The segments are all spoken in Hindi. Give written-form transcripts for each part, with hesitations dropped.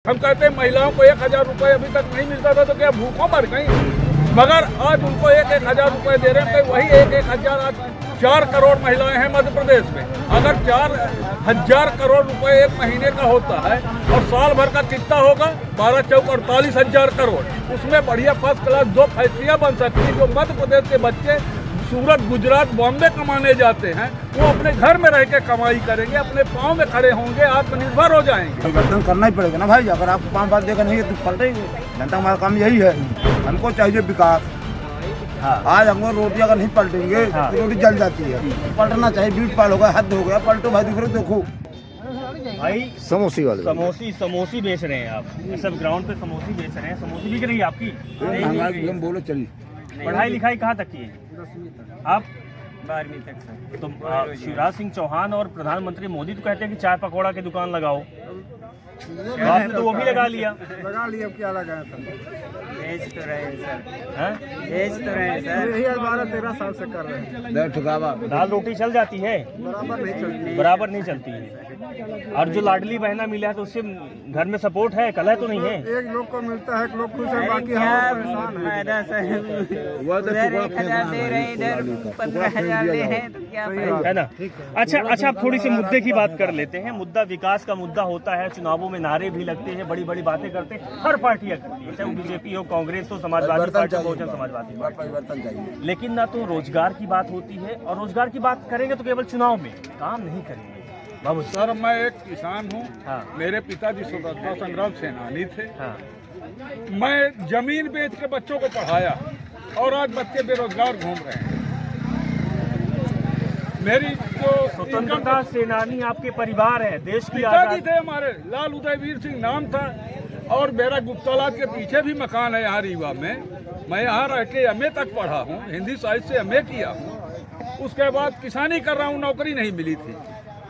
हम कहते हैं महिलाओं को 1000 रुपये अभी तक नहीं मिलता था तो क्या भूखों मर गई? मगर आज उनको 1000 रुपये दे रहे हैं। वही 1000 आज 4 करोड़ महिलाएं हैं मध्य प्रदेश में। अगर 4000 करोड़ रुपए एक महीने का होता है और साल भर का कितना होगा? 12 चौक 48,000 करोड़। उसमें बढ़िया फर्स्ट क्लास 2 फैक्ट्रियाँ बन सकती हैं। जो मध्य प्रदेश के बच्चे सूरत, गुजरात, बॉम्बे कमाने जाते हैं वो अपने घर में रह के कमाई करेंगे, अपने पाँव में खड़े होंगे, आत्मनिर्भर हो जाएंगे। परिवर्तन करना ही पड़ेगा ना भाई। अगर आपको 5 बात देगा नहीं तो पलटेंगे। जनता हमारा काम यही है, हमको चाहिए विकास। आज हमको रोटी अगर नहीं पलटेंगे तो रोटी जल जाती है। पलटना चाहिए, बीट पाल हो गया, हद हो गया, पलटो भाई। दूसरे देखो भाई समोसी वाले समोसी बेच रहे हैं आप, सब ग्राउंड पे समोसी बेच रहे हैं। समोसी बिक रही है आपकी? हम बोलो चलिए। पढ़ाई लिखाई कहाँ तक की है आप? 12वीं तक सर। तो शिवराज सिंह चौहान और प्रधानमंत्री मोदी तो कहते हैं कि चाय पकौड़ा की दुकान लगाओ, आपने तो वो भी लगा लिया। अब क्या लगाया सर? बेच तो रहे हैं सर। हैं? बेच तो रहे हैं सर। यही 12-13 साल से कर रहे हैं। दाल रोटी चल जाती है? बराबर नहीं चलती है। और जो लाडली बहना मिला है तो उससे घर में सपोर्ट है, कलह तो नहीं है? एक लोग को मिलता है, एक लोग खुश है, बाकी फायदा सर। उधर 1000 दे रहे हैं, इधर 15,000 दे रहे हैं, तो क्या है ना? अच्छा, आप थोड़ी सी मुद्दे की बात कर लेते हैं। मुद्दा विकास का मुद्दा होता है, चुनावों में नारे भी लगते हैं, बड़ी बड़ी बातें करते हैं, हर पार्टियां करती है, चाहे बीजेपी हो, कांग्रेस हो, समाजवादी पार्टी, बहुजन समाजवादी पार्टी। परिवर्तन चाहिए, लेकिन ना तो रोजगार की बात होती है, और रोजगार की बात करेंगे तो केवल चुनाव में काम नहीं करेंगे। बाबू सर, मैं एक किसान हूँ। हाँ। मेरे पिताजी स्वतंत्रता संग्राम सेनानी थे। हाँ। मैं जमीन बेच के बच्चों को पढ़ाया और आज बच्चे बेरोजगार घूम रहे हैं। मेरी जो स्वतंत्रता सेनानी आपके परिवार है, देश की पिताजी थे हमारे, लाल उदयवीर सिंह नाम था। और मेरा गुप्तालात के पीछे भी मकान है यहाँ रीवा में। मैं यहाँ रह के MA तक पढ़ा हूँ, हिंदी साहित्य से MA किया हूँ। उसके बाद किसानी कर रहा हूँ, नौकरी नहीं मिली थी।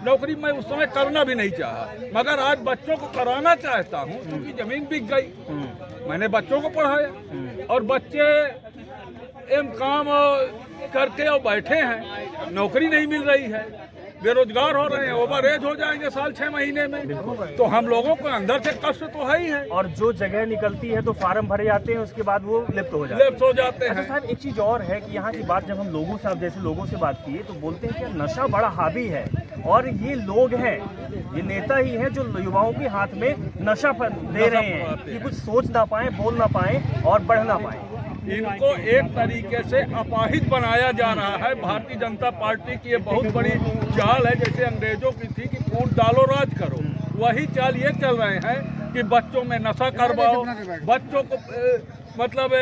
नौकरी मैं उस समय करना भी नहीं चाहा, मगर आज बच्चों को कराना चाहता हूँ क्योंकि जमीन बिक गई। मैंने बच्चों को पढ़ाया और बच्चे काम करके और बैठे हैं, नौकरी नहीं मिल रही है, बेरोजगार हो रहे हैं, ओवर एज हो जाएंगे साल 6 महीने में। तो हम लोगों को अंदर से कष्ट तो है ही है। और जो जगह निकलती है तो फार्म भरे जाते हैं, उसके बाद वो लिप्त हो जाते हैं। अच्छा साहब, एक चीज और है कि यहाँ की बात जब हम लोगों से, जैसे लोगों से बात की तो बोलते हैं कि नशा बड़ा हावी है, और ये लोग हैं, ये नेता ही हैं जो युवाओं के हाथ में नशा दे रहे हैं कि कुछ सोच ना पाए, बोल ना पाए और बढ़ ना पाए। इनको एक तरीके से अपाहिज बनाया जा रहा है। भारतीय जनता पार्टी की ये बहुत बड़ी चाल है, जैसे अंग्रेजों की थी कि फूट डालो राज करो। वही चाल ये चल रहे हैं कि बच्चों में नशा करवाओ, बच्चों को मतलब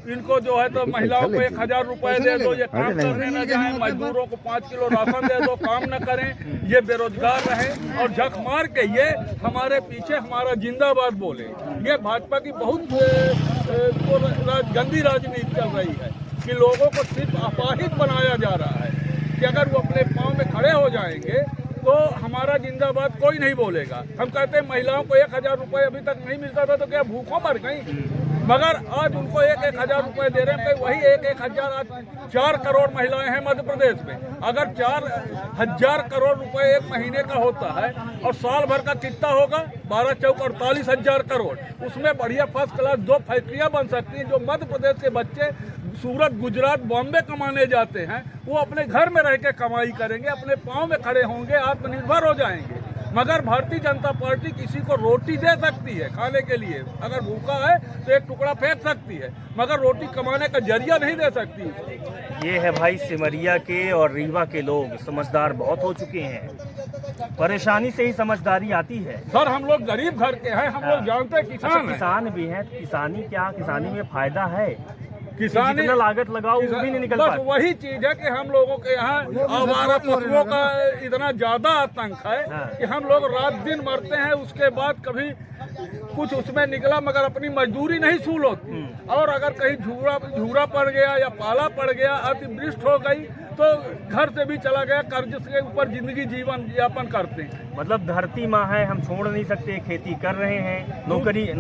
इनको जो है तो महिलाओं को 1000 रुपए दे दो, ये काम करने न जाए, मजदूरों को 5 किलो राशन दे दो, काम न करें, ये बेरोजगार रहे और झक मार के ये हमारे पीछे हमारा जिंदाबाद बोले। ये भाजपा की बहुत गंदी राजनीति चल रही है कि लोगों को सिर्फ अपाहिज बनाया जा रहा है कि अगर वो अपने पाँव में खड़े हो जाएंगे तो हमारा जिंदाबाद कोई नहीं बोलेगा। हम कहते हैं महिलाओं को 1000 रुपये अभी तक नहीं मिलता था तो क्या भूखों मर गई? मगर आज उनको 1000 रुपये दे रहे हैं। वही 1000 आज 4 करोड़ महिलाएं हैं मध्य प्रदेश में। अगर 4000 करोड़ रुपए एक महीने का होता है और साल भर का कितना होगा? 12 चौक 48,000 करोड़। उसमें बढ़िया फर्स्ट क्लास 2 फैक्ट्रियाँ बन सकती हैं। जो मध्य प्रदेश के बच्चे सूरत, गुजरात, बॉम्बे कमाने जाते हैं वो अपने घर में रह के कमाई करेंगे, अपने पाँव में खड़े होंगे, आत्मनिर्भर हो जाएंगे। मगर भारतीय जनता पार्टी किसी को रोटी दे सकती है खाने के लिए, अगर भूखा है तो एक टुकड़ा फेंक सकती है, मगर रोटी कमाने का जरिया नहीं दे सकती। ये है भाई सिमरिया के और रीवा के लोग समझदार बहुत हो चुके हैं। परेशानी से ही समझदारी आती है। सर, हम लोग गरीब घर के हैं, हम लोग जानते हैं किसान भी हैं। किसानी में फायदा है? किसानी जितना लागत लगाओ वो भी नहीं निकल पाता। बस वही चीज है कि हम लोगों के यहाँ आवारा पशुओं का इतना ज्यादा आतंक है कि हम लोग रात दिन मरते हैं, उसके बाद कभी कुछ उसमें निकला मगर अपनी मजदूरी नहीं सूल होती। और अगर कहीं झूरा पड़ गया या पाला पड़ गया, अतिवृष्टि हो गई तो घर से भी चला गया, कर्ज के ऊपर जिंदगी जीवन यापन करते हैं। मतलब धरती माँ है, हम छोड़ नहीं सकते, खेती कर रहे हैं, नौकरी है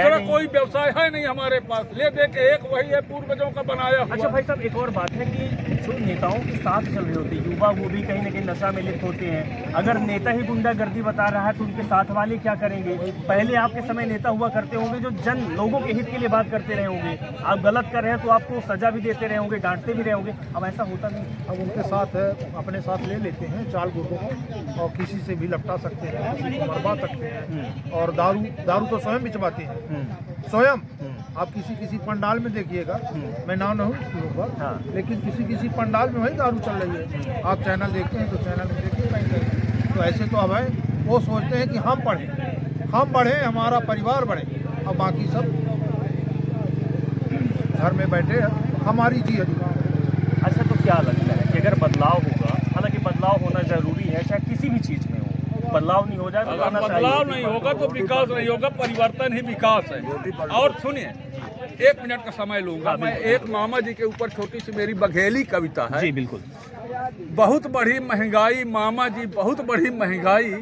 नहीं। कोई व्यवसाय है नहीं हमारे पास। ले दे के एक वही है पूर्व पूर्वजों का बनाया हुआ। अच्छा भाई साहब, एक और बात है कि जो नेताओं के साथ चल रहे होते हैं युवा, वो भी कहीं ना कहीं नशा में लिप्त होते हैं। अगर नेता ही गुंडागर्दी बता रहा है तो उनके साथ वाले क्या करेंगे? पहले आपके समय नेता हुआ करते होंगे जो जन लोगों के हित के लिए बात करते रहे होंगे। आप गलत कर रहे हैं तो आपको सजा भी देते रहे होंगे, डांटते भी रहे होंगे। अब ऐसा होता नहीं। अब उनके साथ अपने साथ ले लेते हैं चाल गुर्गों को, और किसी से भी लपटा सकते हैं, किसी को मरवा सकते हैं। और दारू तो स्वयं बिचवाते हैं, स्वयं। आप किसी पंडाल में देखिएगा, मैं नाम नहीं लूँगा, लेकिन किसी पंडाल में वही दारू चल रही है। आप चैनल देखते हैं तो चैनल में देखिए कहीं। तो ऐसे तो अब है, वो सोचते हैं कि हम बढ़ें, हमारा परिवार बढ़े, और बाकी सब घर में बैठे हमारी जी अधिकार। अच्छा, तो क्या लगता है कि अगर बदलाव होगा, हालांकि बदलाव होना जरूरी है, चाहे किसी भी चीज़ में हो, बदलाव नहीं हो जाए तो अगर बदलाव नहीं होगा तो विकास नहीं होगा। परिवर्तन ही विकास है। और सुनिए, 1 मिनट का समय लूंगा मैं। एक मामा जी के ऊपर छोटी सी मेरी बघेली कविता है। जी बिल्कुल। बहुत बड़ी महंगाई मामा जी, बहुत बड़ी महंगाई,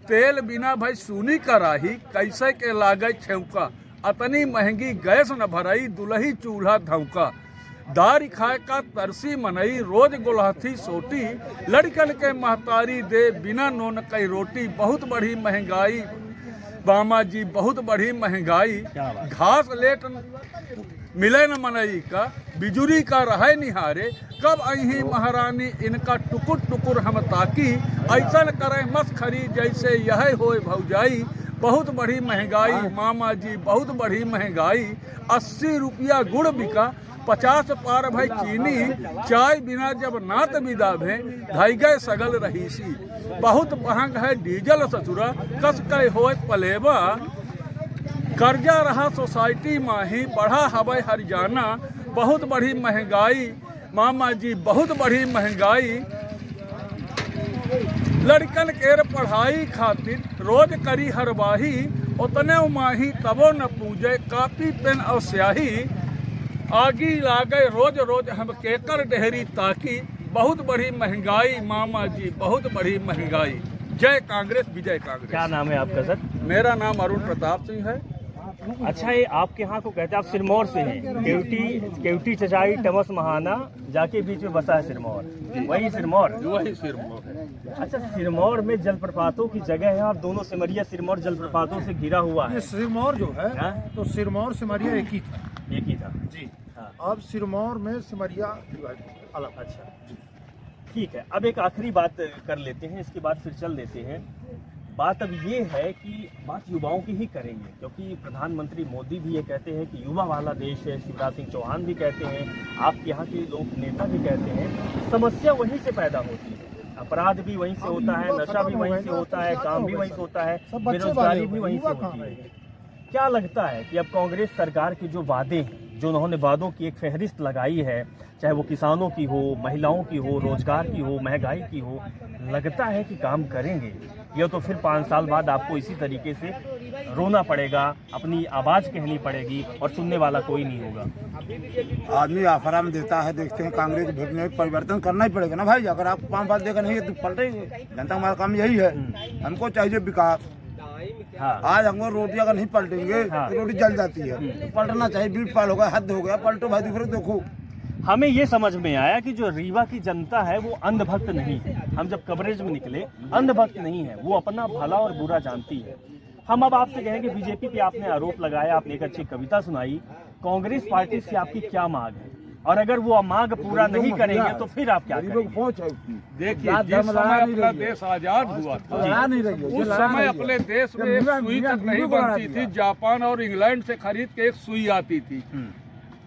तेल बिना भाई सूनी का राही, कैसे के लागे छेवका, अतनी महंगी गैस न भराई, दुलही चूल्हा धौका, दारी खाए का तरसी मनई, रोज गोलहथी सोटी, लड़कन के महतारी दे बिना नोन कई रोटी, बहुत बड़ी महंगाई मामा जी, बहुत बड़ी महंगाई, घास लेट मिले न मनई का, बिजुरी का रहे निहारे, कब अही महारानी इनका टुकुर टुकुर हम ताकी, ऐसा करे मस्खरी जैसे यह होए भौजाई, बहुत बड़ी महंगाई मामा जी, बहुत बड़ी महंगाई, 80 रुपया गुड़ बिका, 50 पार भाई चीनी, चाय बिना जब नात विदा भे, धाई गए सगल रहीसी, बहुत महंग है डीजल ससुरा, कस के होए पलेवा, कर्जा रहा सोसाइटी माही, बढ़ा हवाई हरियाणा, बहुत बड़ी महंगाई मामा जी, बहुत बड़ी महंगाई, लड़कन केर पढ़ाई खातिर रोज करी हरवाही, उतने माही तबो न पूजे, कापी पेन और स्याही, आगी लागे रोज रोज हम केकर डेहरी ताकी, बहुत बड़ी महंगाई मामा जी, बहुत बड़ी महंगाई। जय कांग्रेस, विजय कांग्रेस। क्या नाम है आपका सर? मेरा नाम अरुण प्रताप सिंह है। अच्छा, ये आपके यहाँ को कहते हैं, आप सिरमौर से हैं। केवटी चचाई टमस महाना जाके बीच में बसा है सिरमौर, वही सिरमौर है। अच्छा, सिरमौर में जलप्रपातों की जगह है, आप दोनों सिमरिया सिरमौर जलप्रपातों से घिरा हुआ है। ये सिरमौर जो है तो सिरमौर सिमरिया एक ही था जी। अब सिरमौर में सिमरिया अलग। अच्छा ठीक है, अब एक आखिरी बात कर लेते हैं, इसके बाद फिर चल देते हैं। बात अब ये है कि बात युवाओं की ही करेंगे, क्योंकि प्रधानमंत्री मोदी भी ये कहते हैं कि युवा वाला देश है, शिवराज सिंह चौहान भी कहते हैं, आपके यहाँ के लोक नेता भी कहते हैं, समस्या वहीं से पैदा होती है, अपराध भी वहीं से होता है, नशा भी वहीं से होता है, काम भी वहीं से होता है, बेरोजगारी भी वहीं से होती है। क्या लगता है कि अब कांग्रेस सरकार के जो वादे हैं, जो उन्होंने वादों की एक फहरिस्त लगाई है, चाहे वो किसानों की हो, महिलाओं की हो, रोजगार की हो, महंगाई की हो, लगता है कि काम करेंगे, या तो फिर 5 साल बाद आपको इसी तरीके से रोना पड़ेगा, अपनी आवाज़ कहनी पड़ेगी और सुनने वाला कोई नहीं होगा? आदमी आफरा में देता है, देखते हैं कांग्रेस भेजने में परिवर्तन करना ही पड़ेगा ना भाई। अगर आप 5 बात देगा नहीं तो पलटेंगे। जनता हमारा काम यही है, हमको चाहिए विकास। आज हमको रोटी अगर नहीं पलटेंगे तो रोटी जल जाती है, तो पलटना चाहिए। 20 साल हो गया, हद हो गया, पलटो भाई, दूसरे देखो। हमें ये समझ में आया कि जो रीवा की जनता है वो अंधभक्त नहीं है। हम जब कवरेज में निकले, अंधभक्त नहीं है, वो अपना भला और बुरा जानती है। हम अब आपसे कहेंगे, बीजेपी पे आपने आरोप लगाया, आपने एक अच्छी कविता सुनाई, कांग्रेस पार्टी से आपकी क्या मांग है, और अगर वो मांग पूरा नहीं करेंगे तो फिर आप क्या करेंगे? देखिए, जिस समय अपना देश आजाद हुआ था, उस समय अपने देश में एक सुई तक नहीं बनती थी। जापान और इंग्लैंड से खरीद के एक सुई आती थी।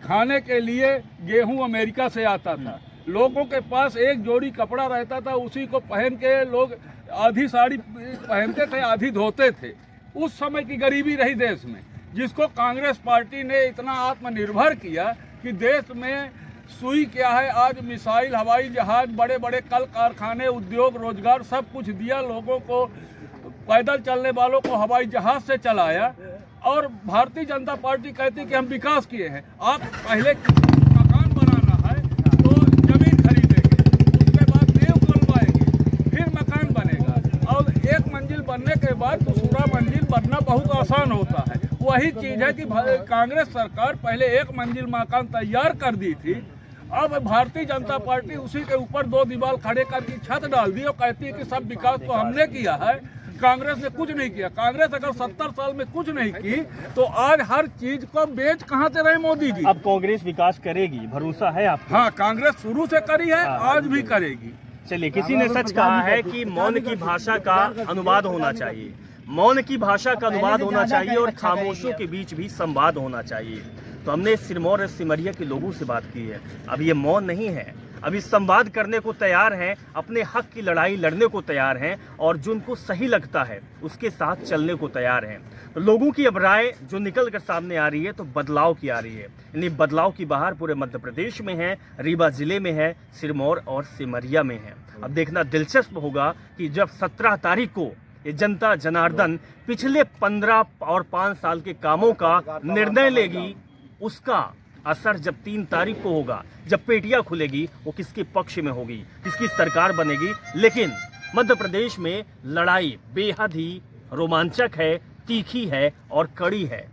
खाने के लिए गेहूं अमेरिका से आता था। लोगों के पास एक जोड़ी कपड़ा रहता था, उसी को पहन के लोग आधी साड़ी पहनते थे, आधी धोते थे। उस समय की गरीबी रही देश में, जिसको कांग्रेस पार्टी ने इतना आत्मनिर्भर किया कि देश में सुई क्या है, आज मिसाइल, हवाई जहाज, बड़े बड़े कल कारखाने, उद्योग, रोजगार सब कुछ दिया। लोगों को, पैदल चलने वालों को हवाई जहाज से चलाया। और भारतीय जनता पार्टी कहती कि हम विकास किए हैं। आप पहले मकान बनाना है तो जमीन खरीदेंगे, उसके बाद नींव बनवाएंगे, फिर मकान बनेगा, और एक मंजिल बनने के बाद दूसरा मंजिल बनना बहुत आसान होता है। वही चीज है कि कांग्रेस सरकार पहले एक मंजिल मकान तैयार कर दी थी, अब भारतीय जनता पार्टी उसी के ऊपर 2 दीवार खड़े करके छत डाल दी और कहती है कि सब विकास तो हमने किया है, कांग्रेस ने कुछ नहीं किया। कांग्रेस अगर 70 साल में कुछ नहीं की तो आज हर चीज को बेच कहां से रहे मोदी जी। अब कांग्रेस विकास करेगी, भरोसा है आपको? हाँ, कांग्रेस शुरू से करी है, आज भी करेगी। चलिए, किसी ने सच कहा है कि मौन की भाषा का अनुवाद होना चाहिए, मौन की भाषा का अनुवाद होना चाहिए और खामोशों के बीच भी संवाद होना चाहिए। तो हमने सिरमौर और सिमरिया के लोगों से बात की है। अब ये मौन नहीं है, अभी संवाद करने को तैयार हैं, अपने हक की लड़ाई लड़ने को तैयार हैं और जो उनको सही लगता है उसके साथ चलने को तैयार हैं। तो लोगों की अब राय जो निकल कर सामने आ रही है तो बदलाव की आ रही है। यानी बदलाव की बहार पूरे मध्य प्रदेश में है, रीवा जिले में है, सिरमौर और सिमरिया में है। अब देखना दिलचस्प होगा कि जब 17 तारीख को ये जनता जनार्दन पिछले 15 और 5 साल के कामों का निर्णय लेगी, उसका असर जब 3 तारीख को होगा, जब पेटियां खुलेगी, वो किसके पक्ष में होगी, किसकी सरकार बनेगी। लेकिन मध्य प्रदेश में लड़ाई बेहद ही रोमांचक है, तीखी है और कड़ी है।